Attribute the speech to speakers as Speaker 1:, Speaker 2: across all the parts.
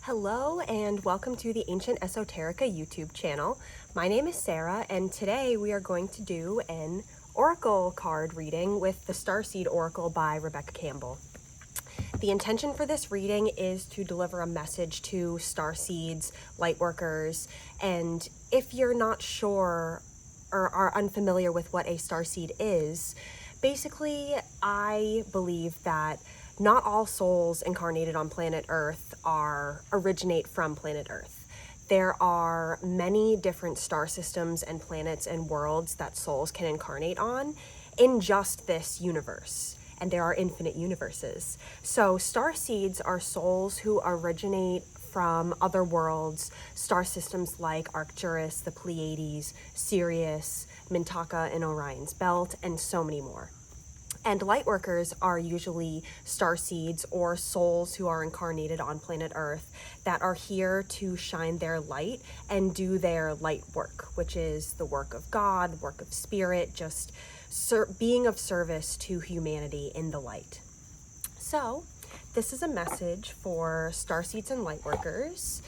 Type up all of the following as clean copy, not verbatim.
Speaker 1: Hello and welcome to the Ancient Esoterica YouTube channel. My name is Sarah and today we are going to do an oracle card reading with the Starseed Oracle by Rebecca Campbell. The intention for this reading is to deliver a message to starseeds, lightworkers, and if you're not sure or are unfamiliar with what a starseed is, basically I believe that not all souls incarnated on planet Earth originate from planet Earth. There are many different star systems and planets and worlds that souls can incarnate on in just this universe. And there are infinite universes. So starseeds are souls who originate from other worlds, star systems like Arcturus, the Pleiades, Sirius, Mintaka and Orion's Belt, and so many more. And lightworkers are usually starseeds or souls who are incarnated on planet Earth that are here to shine their light and do their light work, which is the work of God, work of spirit, just being of service to humanity in the light. So this is a message for starseeds and lightworkers.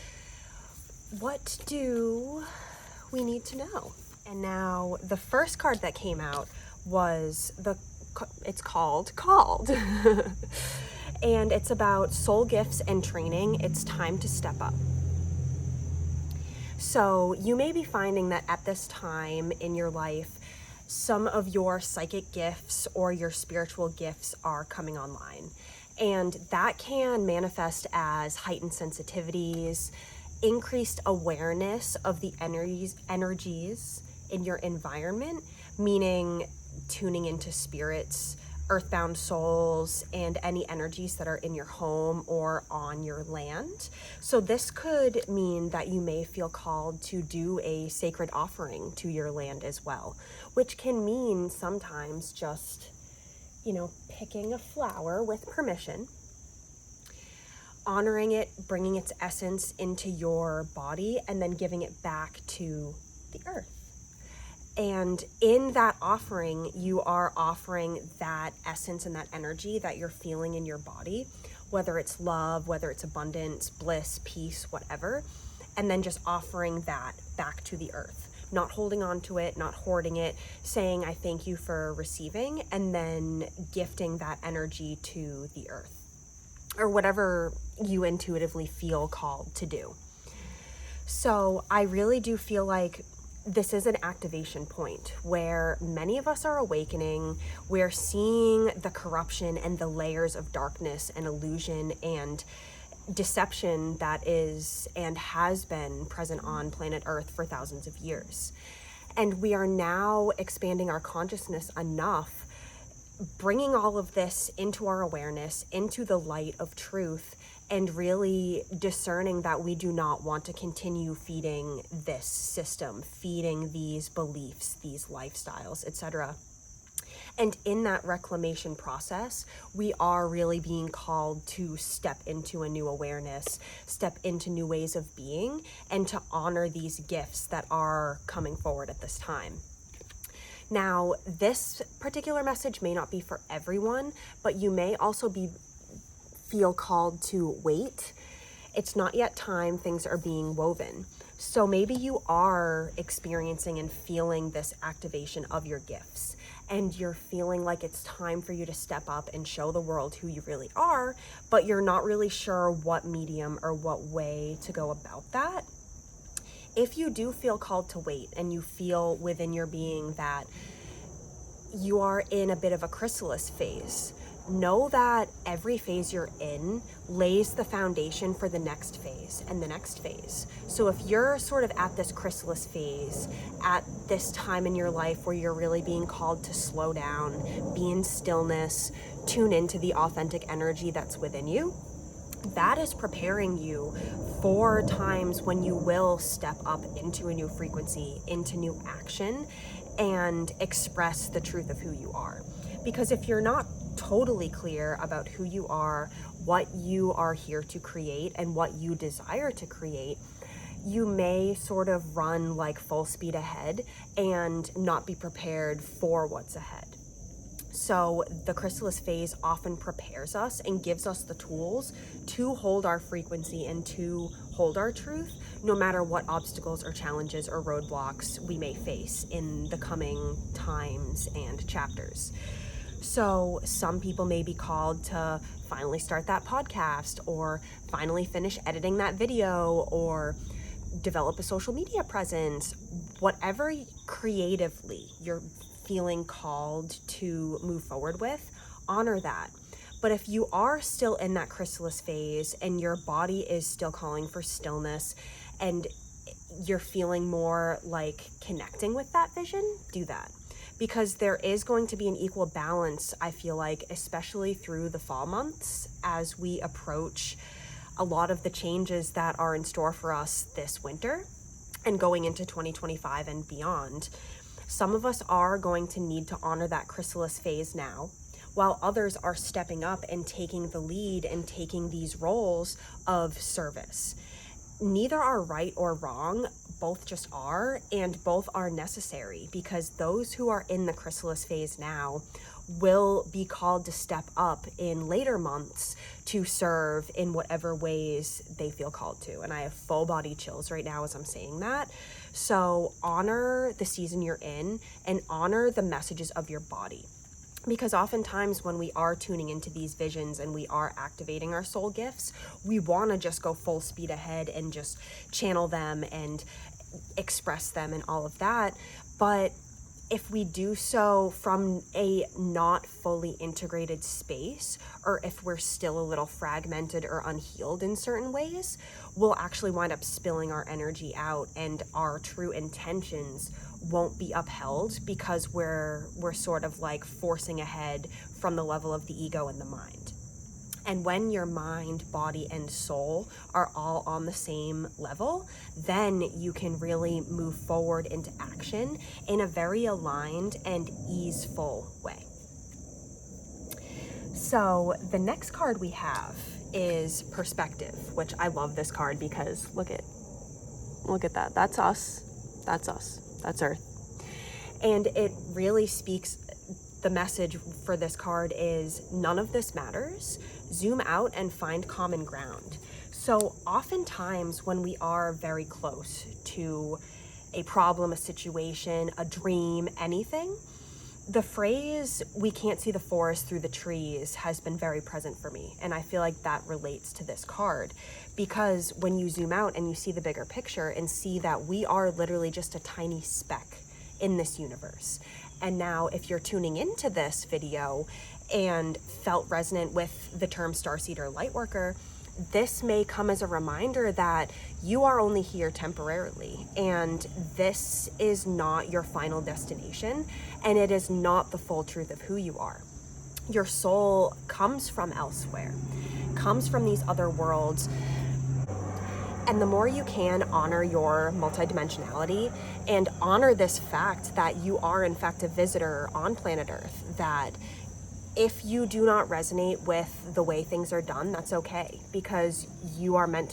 Speaker 1: What do we need to know? And now the first card that came out was it's called and it's about soul gifts and training. It's time to step up. So you may be finding that at this time in your life, some of your psychic gifts or your spiritual gifts are coming online. And that can manifest as heightened sensitivities, increased awareness of the energies in your environment, meaning tuning into spirits, earthbound souls, and any energies that are in your home or on your land. So this could mean that you may feel called to do a sacred offering to your land as well, which can mean sometimes just, picking a flower with permission, honoring it, bringing its essence into your body, and then giving it back to the earth. And in that offering, you are offering that essence and that energy that you're feeling in your body, whether it's love, whether it's abundance, bliss, peace, whatever, and then just offering that back to the earth, not holding on to it, not hoarding it, saying, I thank you for receiving, and then gifting that energy to the earth, or whatever you intuitively feel called to do. So I really do feel like this is an activation point where many of us are awakening. We're seeing the corruption and the layers of darkness and illusion and deception that is and has been present on planet Earth for thousands of years. And we are now expanding our consciousness enough, bringing all of this into our awareness, into the light of truth, and really discerning that we do not want to continue feeding this system, feeding these beliefs, these lifestyles, etc. And in that reclamation process, we are really being called to step into a new awareness, step into new ways of being, and to honor these gifts that are coming forward at this time. Now, this particular message may not be for everyone, but you may also feel called to wait. It's not yet time, things are being woven. So maybe you are experiencing and feeling this activation of your gifts, and you're feeling like it's time for you to step up and show the world who you really are, but you're not really sure what medium or what way to go about that. If you do feel called to wait and you feel within your being that you are in a bit of a chrysalis phase, know that every phase you're in lays the foundation for the next phase and the next phase. So if you're sort of at this chrysalis phase, at this time in your life where you're really being called to slow down, be in stillness, tune into the authentic energy that's within you, that is preparing you for times when you will step up into a new frequency, into new action, and express the truth of who you are. Because if you're not totally clear about who you are, what you are here to create, and what you desire to create, you may sort of run like full speed ahead and not be prepared for what's ahead. So the Chrysalis phase often prepares us and gives us the tools to hold our frequency and to hold our truth, no matter what obstacles or challenges or roadblocks we may face in the coming times and chapters. So some people may be called to finally start that podcast, or finally finish editing that video, or develop a social media presence. Whatever creatively you're feeling called to move forward with, honor that. But if you are still in that chrysalis phase and your body is still calling for stillness and you're feeling more like connecting with that vision, do that. Because there is going to be an equal balance, I feel like, especially through the fall months as we approach a lot of the changes that are in store for us this winter and going into 2025 and beyond. Some of us are going to need to honor that chrysalis phase now, while others are stepping up and taking the lead and taking these roles of service. Neither are right or wrong, both just are, and both are necessary, because those who are in the chrysalis phase now will be called to step up in later months to serve in whatever ways they feel called to. And I have full body chills right now as I'm saying that. So honor the season you're in and honor the messages of your body. Because oftentimes when we are tuning into these visions and we are activating our soul gifts, we want to just go full speed ahead and just channel them and express them and all of that. But if we do so from a not fully integrated space, or if we're still a little fragmented or unhealed in certain ways, we'll actually wind up spilling our energy out, and our true intentions won't be upheld because we're sort of like forcing ahead from the level of the ego and the mind. And when your mind, body, and soul are all on the same level, then you can really move forward into action in a very aligned and easeful way. So the next card we have is Perspective, which I love this card because look at that. That's us. That's us. That's Earth. And it really speaks, the message for this card is none of this matters. Zoom out and find common ground. So oftentimes when we are very close to a problem, a situation, a dream, anything, the phrase, we can't see the forest through the trees, has been very present for me. And I feel like that relates to this card, because when you zoom out and you see the bigger picture and see that we are literally just a tiny speck in this universe. And now if you're tuning into this video and felt resonant with the term Starseed or Lightworker, this may come as a reminder that you are only here temporarily, and this is not your final destination, and it is not the full truth of who you are. Your soul comes from elsewhere, comes from these other worlds. And the more you can honor your multidimensionality and honor this fact that you are in fact a visitor on planet Earth, that if you do not resonate with the way things are done, that's okay, because you are meant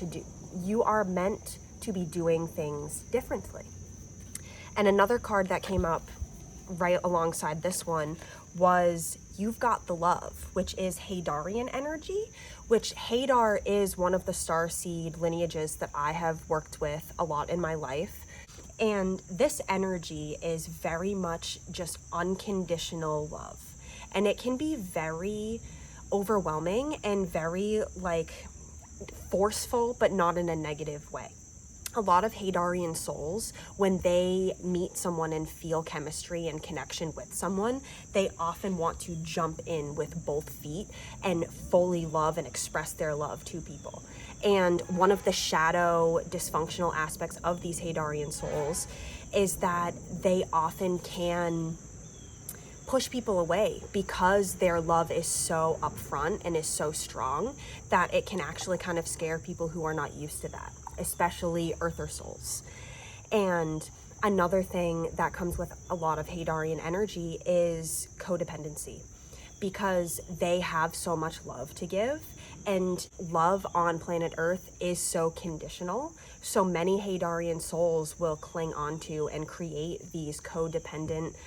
Speaker 1: to be doing things differently. And another card that came up right alongside this one was You've Got the Love, which is Hadarian energy, which Hadar is one of the Starseed lineages that I have worked with a lot in my life. And this energy is very much just unconditional love. And it can be very overwhelming and very forceful, but not in a negative way. A lot of Hadarian souls, when they meet someone and feel chemistry and connection with someone, they often want to jump in with both feet and fully love and express their love to people. And one of the shadow dysfunctional aspects of these Hadarian souls is that they often can push people away because their love is so upfront and is so strong that it can actually kind of scare people who are not used to that, especially earther souls. And another thing that comes with a lot of Hadarian energy is codependency, because they have so much love to give, and love on planet Earth is so conditional. So many Hadarian souls will cling onto and create these codependent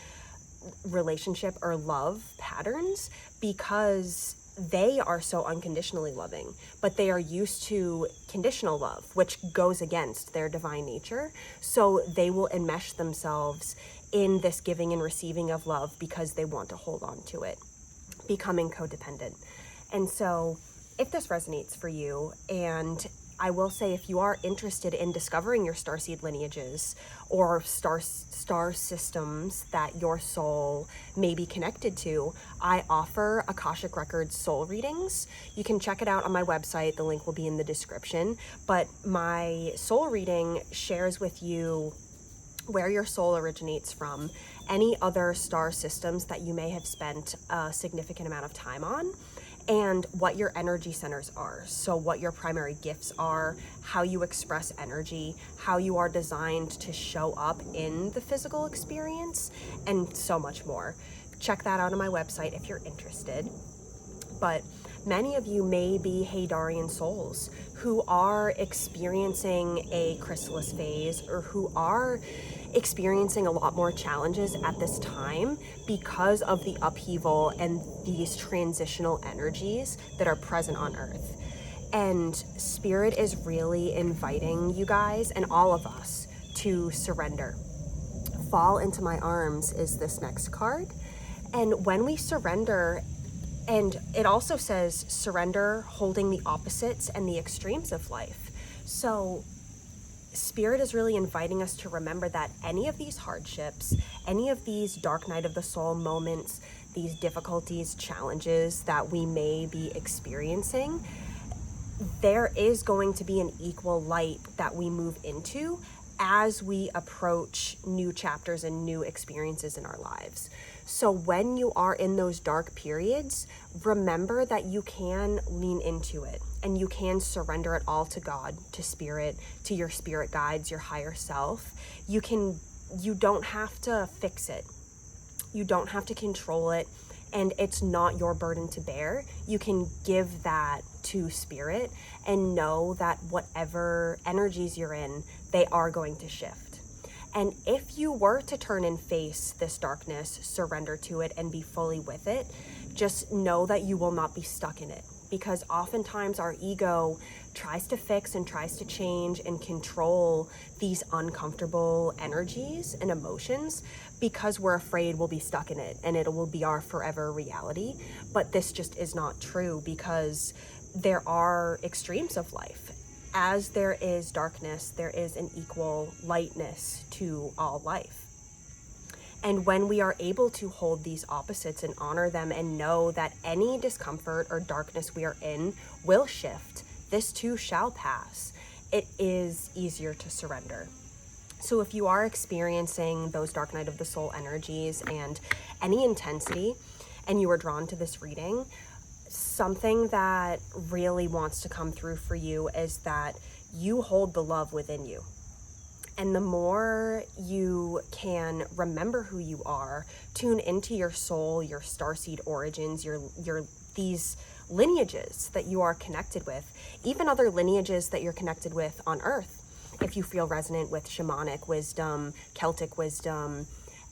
Speaker 1: relationship or love patterns because they are so unconditionally loving, but they are used to conditional love, which goes against their divine nature. So they will enmesh themselves in this giving and receiving of love because they want to hold on to it, becoming codependent. And so if this resonates for you, and I will say, if you are interested in discovering your starseed lineages or star systems that your soul may be connected to, I offer Akashic Records soul readings. You can check it out on my website. The link will be in the description. But my soul reading shares with you where your soul originates from, any other star systems that you may have spent a significant amount of time on, and what your energy centers are. So what your primary gifts are, how you express energy, how you are designed to show up in the physical experience, and so much more. Check that out on my website if you're interested. But many of you may be Hadarian souls who are experiencing a chrysalis phase, or who are experiencing a lot more challenges at this time because of the upheaval and these transitional energies that are present on Earth. And Spirit is really inviting you guys and all of us to surrender. Fall into my arms is this next card. And when we surrender, and it also says surrender, holding the opposites and the extremes of life. So Spirit is really inviting us to remember that any of these hardships, any of these dark night of the soul moments, these difficulties, challenges that we may be experiencing, there is going to be an equal light that we move into as we approach new chapters and new experiences in our lives. So when you are in those dark periods, remember that you can lean into it and you can surrender it all to God, to Spirit, to your spirit guides, your higher self. You don't have to fix it. You don't have to control it, and it's not your burden to bear. You can give that to Spirit and know that whatever energies you're in, they are going to shift. And if you were to turn and face this darkness, surrender to it and be fully with it, just know that you will not be stuck in it. Because oftentimes our ego tries to fix and tries to change and control these uncomfortable energies and emotions because we're afraid we'll be stuck in it and it will be our forever reality. But this just is not true, because there are extremes of life. As there is darkness, there is an equal lightness to all life. And when we are able to hold these opposites and honor them and know that any discomfort or darkness we are in will shift, this too shall pass, it is easier to surrender. So if you are experiencing those dark night of the soul energies and any intensity, and you are drawn to this reading, something that really wants to come through for you is that you hold the love within you. And the more you can remember who you are, tune into your soul, your starseed origins, your these lineages that you are connected with, even other lineages that you're connected with on Earth. If you feel resonant with shamanic wisdom, Celtic wisdom,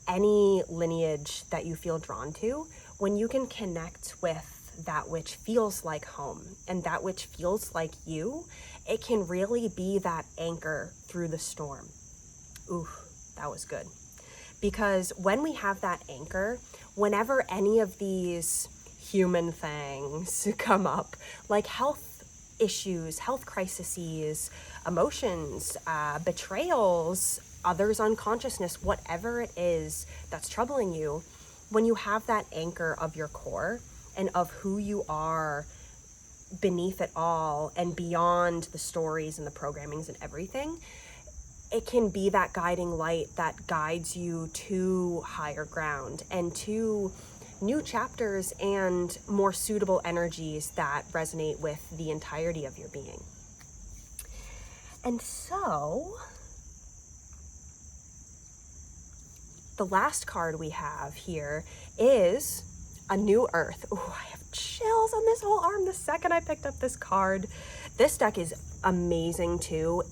Speaker 1: any lineage that you feel drawn to, when you can connect with that which feels like home and that which feels like you, it can really be that anchor through the storm. Ooh, that was good. Because when we have that anchor, whenever any of these human things come up, like health issues, health crises, emotions, betrayals, others' unconsciousness, whatever it is that's troubling you, when you have that anchor of your core and of who you are beneath it all and beyond the stories and the programmings and everything, it can be that guiding light that guides you to higher ground and to new chapters and more suitable energies that resonate with the entirety of your being. And so the last card we have here is a new earth. Oh, I have chills on this whole arm the second I picked up this card. This deck is amazing too.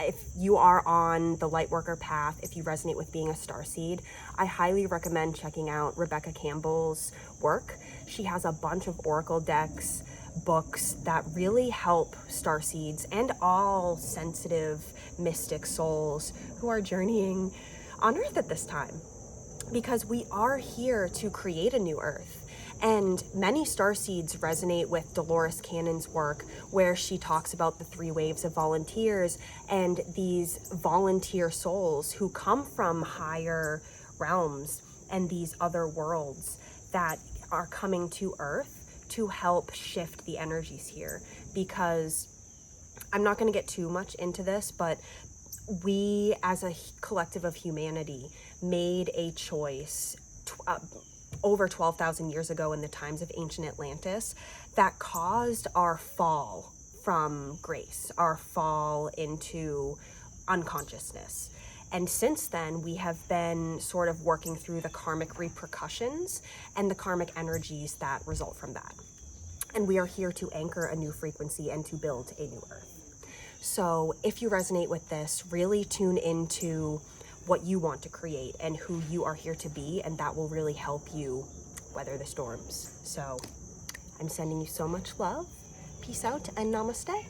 Speaker 1: If you are on the Lightworker path, if you resonate with being a starseed, I highly recommend checking out Rebecca Campbell's work. She has a bunch of oracle decks, books that really help starseeds and all sensitive mystic souls who are journeying on Earth at this time, because we are here to create a new Earth. And many starseeds resonate with Dolores Cannon's work, where she talks about the 3 waves of volunteers and these volunteer souls who come from higher realms and these other worlds that are coming to Earth to help shift the energies here. Because I'm not going to get too much into this, but we as a collective of humanity made a choice over 12,000 years ago in the times of ancient Atlantis that caused our fall from grace, our fall into unconsciousness. And since then, we have been sort of working through the karmic repercussions and the karmic energies that result from that. And we are here to anchor a new frequency and to build a new Earth. So if you resonate with this, really tune into what you want to create and who you are here to be, and that will really help you weather the storms. So I'm sending you so much love. Peace out and namaste.